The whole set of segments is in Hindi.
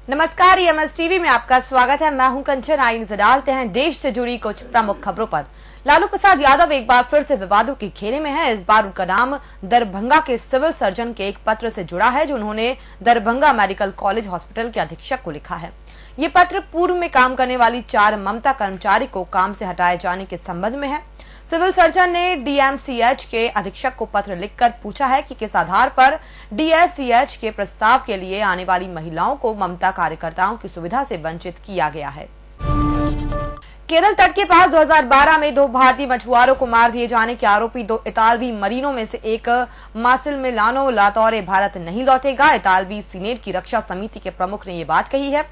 नमस्कार, ईएमएस टीवी में आपका स्वागत है। मैं हूं कंचन। आइए नजर डालते हैं देश से जुड़ी कुछ प्रमुख खबरों पर। लालू प्रसाद यादव एक बार फिर से विवादों के घेरे में है। इस बार उनका नाम दरभंगा के सिविल सर्जन के एक पत्र से जुड़ा है जो उन्होंने दरभंगा मेडिकल कॉलेज हॉस्पिटल के अधीक्षक को लिखा है। ये पत्र पूर्व में काम करने वाली 4 ममता कर्मचारी को काम से हटाए जाने के संबंध में है। सिविल सर्जन ने डीएमसीएच के अधीक्षक को पत्र लिखकर पूछा है कि किस आधार पर डीएससीएच के प्रस्ताव के लिए आने वाली महिलाओं को ममता कार्यकर्ताओं की सुविधा से वंचित किया गया है। केरल तट के पास 2012 में 2 भारतीय मछुआरों को मार दिए जाने के आरोपी 2 इतालवी मरीनों में से एक मासिलमिलानो लातौरे भारत नहीं लौटेगा। इतालवी सीनेट की रक्षा समिति के प्रमुख ने ये बात कही है।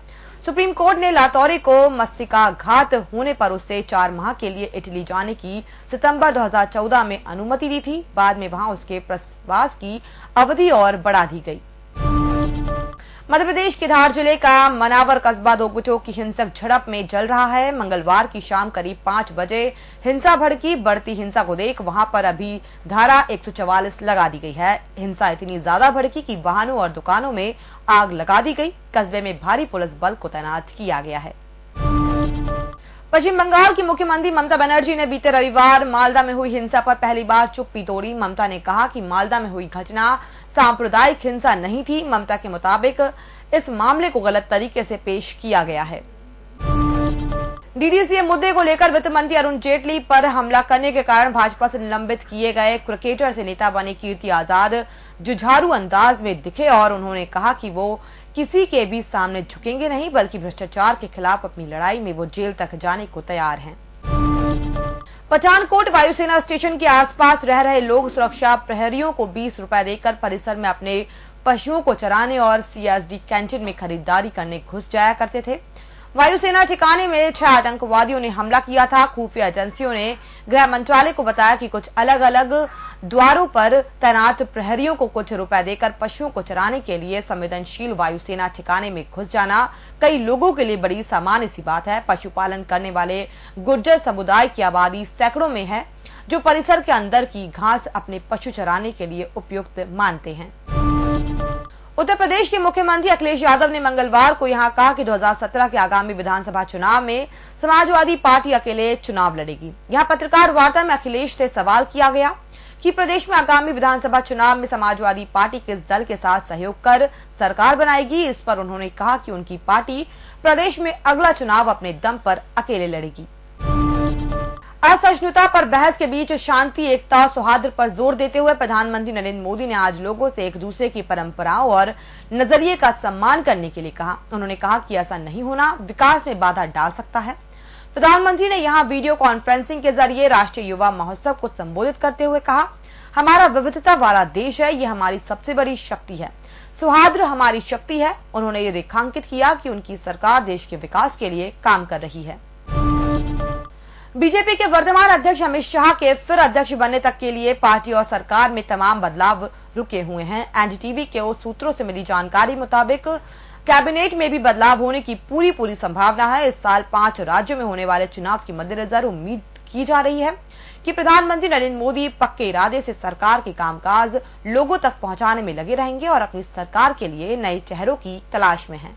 सुप्रीम कोर्ट ने लातौरे को मस्तिष्काघात होने पर उससे 4 माह के लिए इटली जाने की सितंबर 2014 में अनुमति दी थी। बाद में वहां उसके प्रवास की अवधि और बढ़ा दी गई। मध्य प्रदेश के धार जिले का मनावर कस्बा 2 गुटों की हिंसक झड़प में जल रहा है। मंगलवार की शाम करीब 5 बजे हिंसा भड़की। बढ़ती हिंसा को देख वहां पर अभी धारा 144 लगा दी गई है। हिंसा इतनी ज्यादा भड़की कि वाहनों और दुकानों में आग लगा दी गई। कस्बे में भारी पुलिस बल को तैनात किया गया है। पश्चिम बंगाल की मुख्यमंत्री ममता बनर्जी ने बीते रविवार मालदा में हुई हिंसा पर पहली बार चुप्पी तोड़ी। ममता ने कहा कि मालदा में हुई घटना सांप्रदायिक हिंसा नहीं थी। ममता के मुताबिक इस मामले को गलत तरीके से पेश किया गया है। डीडीसीए मुद्दे को लेकर वित्त मंत्री अरुण जेटली पर हमला करने के कारण भाजपा से निलंबित किए गए क्रिकेटर से नेता बने कीर्ति आजाद जुझारू अंदाज में दिखे और उन्होंने कहा कि वो किसी के भी सामने झुकेंगे नहीं, बल्कि भ्रष्टाचार के खिलाफ अपनी लड़ाई में वो जेल तक जाने को तैयार हैं। पठानकोट वायुसेना स्टेशन के आसपास रह रहे लोग सुरक्षा प्रहरियों को 20 रुपए देकर परिसर में अपने पशुओं को चराने और सीएसडी कैंटीन में खरीदारी करने घुस जाया करते थे। वायुसेना ठिकाने में 6 आतंकवादियों ने हमला किया था। खुफिया एजेंसियों ने गृह मंत्रालय को बताया कि कुछ अलग अलग द्वारों पर तैनात प्रहरियों को कुछ रुपए देकर पशुओं को चराने के लिए संवेदनशील वायुसेना ठिकाने में घुस जाना कई लोगों के लिए बड़ी सामान्य सी बात है। पशुपालन करने वाले गुर्जर समुदाय की आबादी सैकड़ों में है जो परिसर के अंदर की घास अपने पशु चराने के लिए उपयुक्त मानते हैं। उत्तर प्रदेश के मुख्यमंत्री अखिलेश यादव ने मंगलवार को यहां कहा कि 2017 के आगामी विधानसभा चुनाव में समाजवादी पार्टी अकेले चुनाव लड़ेगी। यहां पत्रकार वार्ता में अखिलेश से सवाल किया गया कि प्रदेश में आगामी विधानसभा चुनाव में समाजवादी पार्टी किस दल के साथ सहयोग कर सरकार बनाएगी। इस पर उन्होंने कहा कि उनकी पार्टी प्रदेश में अगला चुनाव अपने दम पर अकेले लड़ेगी। असहिष्णुता पर बहस के बीच शांति, एकता और सौहार्द पर जोर देते हुए प्रधानमंत्री नरेंद्र मोदी ने आज लोगों से एक दूसरे की परंपराओं और नजरिए का सम्मान करने के लिए कहा। उन्होंने कहा कि ऐसा नहीं होना विकास में बाधा डाल सकता है। प्रधानमंत्री ने यहां वीडियो कॉन्फ्रेंसिंग के जरिए राष्ट्रीय युवा महोत्सव को संबोधित करते हुए कहा, हमारा विविधता वाला देश है, ये हमारी सबसे बड़ी शक्ति है, सौहार्द हमारी शक्ति है। उन्होंने ये रेखांकित किया कि उनकी सरकार देश के विकास के लिए काम कर रही है। बीजेपी के वर्तमान अध्यक्ष अमित शाह के फिर अध्यक्ष बनने तक के लिए पार्टी और सरकार में तमाम बदलाव रुके हुए हैं। एनडीटीवी के सूत्रों से मिली जानकारी मुताबिक कैबिनेट में भी बदलाव होने की पूरी संभावना है। इस साल 5 राज्यों में होने वाले चुनाव के मद्देनजर उम्मीद की जा रही है कि प्रधानमंत्री नरेंद्र मोदी पक्के इरादे से सरकार के कामकाज लोगों तक पहुंचाने में लगे रहेंगे और अपनी सरकार के लिए नए चेहरों की तलाश में हैं।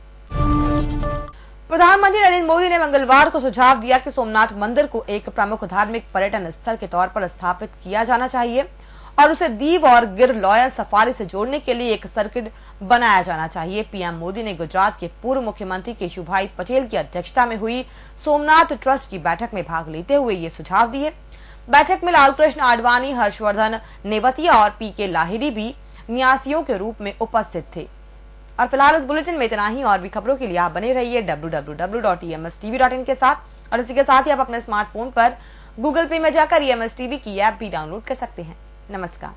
प्रधानमंत्री नरेंद्र मोदी ने मंगलवार को सुझाव दिया कि सोमनाथ मंदिर को एक प्रमुख धार्मिक पर्यटन स्थल के तौर पर स्थापित किया जाना चाहिए और उसे दीव और गिर लॉयल सफारी से जोड़ने के लिए एक सर्किट बनाया जाना चाहिए। पीएम मोदी ने गुजरात के पूर्व मुख्यमंत्री केशुभाई पटेल की अध्यक्षता में हुई सोमनाथ ट्रस्ट की बैठक में भाग लेते हुए ये सुझाव दिए। बैठक में लालकृष्ण आडवाणी, हर्षवर्धन नेवतिया और पीके लाहिरी भी न्यासियों के रूप में उपस्थित थे। और फिलहाल इस बुलेटिन में इतना ही। और भी खबरों के लिए आप बने रहिए www.emstv.in के साथ। और इसी के साथ ही आप अपने स्मार्टफोन पर गूगल पे में जाकर ईएमएस टीवी की ऐप भी डाउनलोड कर सकते हैं। नमस्कार।